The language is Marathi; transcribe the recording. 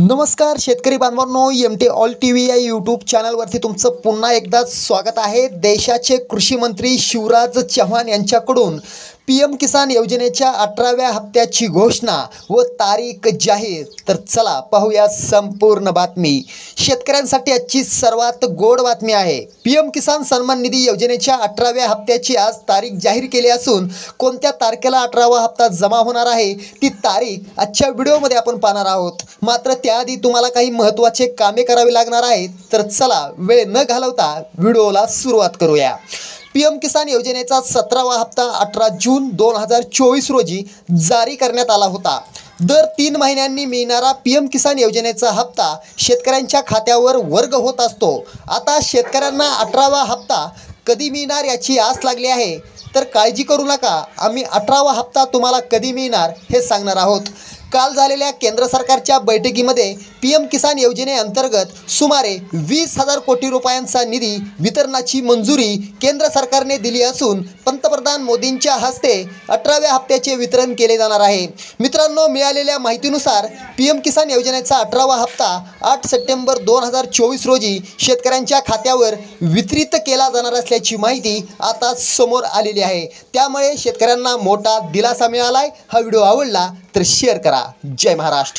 नमस्कार शेतकरी बांधवांनो, M T all T V या यूट्यूब चॅनलवरती तुमचं पुन्हा एकदा स्वागत आहे। देशाचे कृषी मंत्री शिवराज चव्हाण यांच्याकडून पीएम किसान योजनेच्या 18व्या हप्त्याची घोषणा व तारीख जाहीर। तर चला पाहूया संपूर्ण बातमी। शेतकऱ्यांसाठी आजची सर्वात गोड बातमी आहे। पीएम किसान सन्मान निधी योजनेच्या 18व्या हप्त्याची आज तारीख जाहीर केली असून कोणत्या तारखेला 18वा हप्ता जमा होणार आहे ती तारीख आजच्या व्हिडिओमध्ये आपण पाहणार आहोत। मात्र त्याआधी तुम्हाला काही महत्त्वाचे कामे करावी लागणार आहेत। तर चला वेळ न घालवता व्हिडिओला सुरुवात करूया। पीएम किसान योजनेचा 17वा हप्ता 18 जून 2024 रोजी जारी करण्यात आला होता। दर 3 महिन्यांनी मिळणारा पीएम किसान योजनेचा हप्ता शेतकऱ्यांच्या खात्यावर वर्ग होत असतो। आता शेतकऱ्यांना 18वा हप्ता कधी मिळणार याची आस लागली आहे। तर काळजी करू नका, आम्ही 18वा हप्ता तुम्हाला कधी मिळणार हे सांगणार आहोत। काल झालेल्या केंद्र सरकारच्या बैठकीमध्ये पीएम किसान योजनेअंतर्गत सुमारे 20,000 कोटी रुपयांचा निधी वितरणाची मंजुरी केंद्र सरकारने दिली असून पंतप्रधान मोदींच्या हस्ते 18व्या हप्त्याचे वितरण केले जाणार आहे। मित्रांनो, मिळालेल्या माहितीनुसार पीएम किसान योजनेचा 18वा हप्ता 8 सप्टेंबर 2024 रोजी शेतकऱ्यांच्या खात्यावर वितरित केला जाणार असल्याची माहिती आता समोर आलेली आहे। त्यामुळे शेतकऱ्यांना मोठा दिलासा मिळालाय। हा व्हिडिओ आवडला तर शेअर करा। जय महाराष्ट्र।